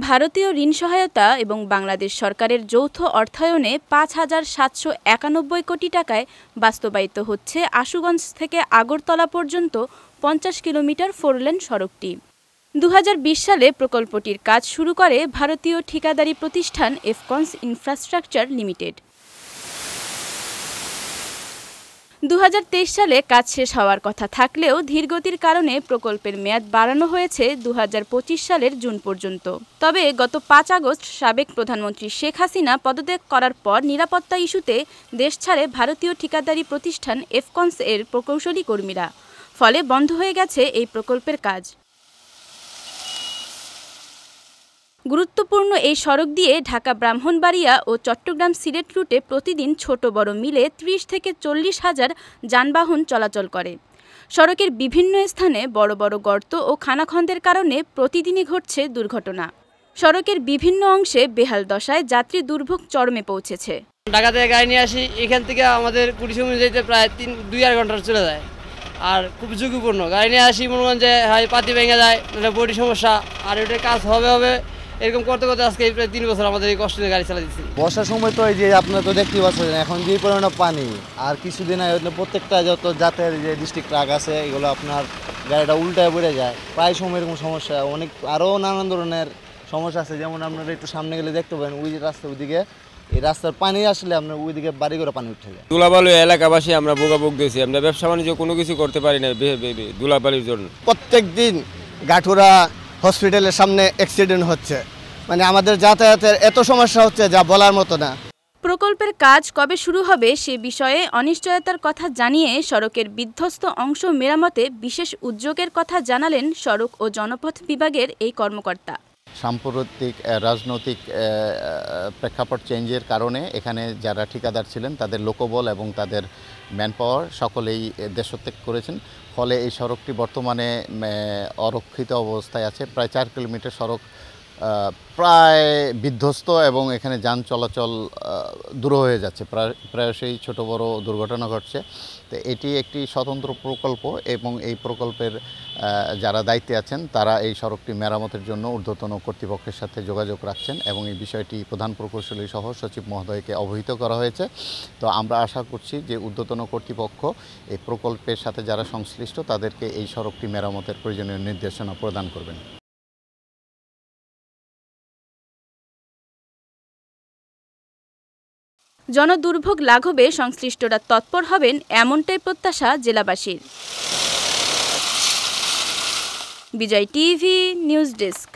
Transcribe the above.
ভারতীয় ঋণ সহায়তা এবং বাংলাদেশ সরকারের যৌথ অর্থায়নে ৫,৭৯১ কোটি টাকায় বাস্তবায়িত হচ্ছে আশুগঞ্জ থেকে আগরতলা পর্যন্ত ৫০ কিলোমিটার ফোরলেন সড়কটি। ২০২০ সালে প্রকল্পটির কাজ শুরু করে ভারতীয় ঠিকাদারি প্রতিষ্ঠান এফকনস ইনফ্রাস্ট্রাকচার লিমিটেড। ২০২৩ সালে কাজ শেষ হওয়ার কথা থাকলেও ধীরগতির কারণে প্রকল্পের মেয়াদ বাড়ানো হয়েছে ২০২৫ সালের জুন পর্যন্ত। তবে গত ৫ আগস্ট সাবেক প্রধানমন্ত্রী শেখ হাসিনা পদত্যাগ করার পর নিরাপত্তা ইস্যুতে দেশ ছাড়ে ভারতীয় ঠিকাদারি প্রতিষ্ঠান এফকনস এর প্রকৌশলী কর্মীরা। ফলে বন্ধ হয়ে গেছে এই প্রকল্পের কাজ। গুরুত্বপূর্ণ এই সড়ক দিয়ে ঢাকা ব্রাহ্মণবাড়িয়া ও চট্টগ্রাম সিলেট রুটে প্রতিদিন ছোট বড় মিলে ৩০ থেকে ৪০ হাজার যানবাহন চলাচল করে। সড়কের বিভিন্ন স্থানে বড় বড় গর্ত ও খানাখন্দের কারণে প্রতিদিনই ঘটছে দুর্ঘটনা। সড়কের বিভিন্ন অংশে বেহাল দশায় যাত্রী দুর্ভোগ চরমে পৌঁছেছে। ঢাকা থেকে গাড়ি নিয়ে আসি, এখান থেকে আমাদের কুড়িসমুড়ি যেতে প্রায় ২-২.৫ ঘন্টা চলে যায়। আর খুব ঝুঁকিপূর্ণ গাড়ি নিয়ে আসি, মনে করেন যে হয় পাতি ভেঙে যায়, বডি সমস্যা, আর ওটার কাজ হবে এরকম করতে করতে আজকে প্রায় ৩ বছর আমাদের এই কষ্ট নিয়ে গাড়ি চালা দিচ্ছি। বর্ষার সময় তো এই যে আপনারা তো দেখতেই পাচ্ছেন এখন যে পরিমাণে পানি, আর কিছুদিন আগে প্রত্যেকটা যত জাতের যে ডিস্ট্রিক্ট ট্রাক আছে এগুলো আপনার গাড়িটা উল্টায় পড়ে যায়। প্রায় সময় এরকম সমস্যা, অনেক আরও নানান ধরনের সমস্যা আছে। যেমন আপনারা একটু সামনে গেলে দেখতে পাবেন ওই যে রাস্তা, ওইদিকে এই রাস্তার পানি আসলে আপনার ওইদিকে বাড়ি করে পানি উঠে যায়। ধুলাবালু এলাকাবাসী আমরা ভোগাভোগ দিয়েছি, আমরা ব্যবসা বাণিজ্য কোনো কিছু করতে পারি না ধুলাবালির জন্য। প্রত্যেক দিন গাঠুরা হসপিটালের সামনে অ্যাক্সিডেন্ট হচ্ছে, মানে আমাদের যাতায়াতের এত সমস্যা হচ্ছে যা বলার মতো না। প্রকল্পের কাজ কবে শুরু হবে সে বিষয়ে অনিশ্চয়তার কথা জানিয়ে সড়কের বিধ্বস্ত অংশ মেরামতে বিশেষ উদ্যোগের কথা জানালেন সড়ক ও জনপথ বিভাগের এই কর্মকর্তা। সাম্প্রতিক রাজনৈতিক প্রেক্ষাপট চেঞ্জের কারণে এখানে যারা ঠিকাদার ছিলেন তাদের লোকবল এবং তাদের ম্যানপাওয়ার সকলেই দেশত্যাগ করেছেন। ফলে এই সড়কটি বর্তমানে অরক্ষিত অবস্থায় আছে। প্রায় ৪ কিলোমিটার সড়ক প্রায় বিধ্বস্ত এবং এখানে যান চলাচল দূর হয়ে যাচ্ছে, প্রায়শই ছোট বড় দুর্ঘটনা ঘটছে। তো এটি একটি স্বতন্ত্র প্রকল্প এবং এই প্রকল্পের যারা দায়িত্বে আছেন তারা এই সড়কটি মেরামতের জন্য ঊর্ধ্বতন কর্তৃপক্ষের সাথে যোগাযোগ রাখছেন এবং এই বিষয়টি প্রধান প্রকৌশলী সহ সচিব মহোদয়কে অবহিত করা হয়েছে। তো আমরা আশা করছি যে ঊর্ধ্বতন কর্তৃপক্ষ এই প্রকল্পের সাথে যারা সংশ্লিষ্ট তাদেরকে এই সড়কটি মেরামতের প্রয়োজনীয় নির্দেশনা প্রদান করবেন। জনদুর্ভোগ লাঘবে সংশ্লিষ্টরা তৎপর হবেন এমনটাই প্রত্যাশা জেলাবাসীর। বিজয় টিভি নিউজ ডেস্ক।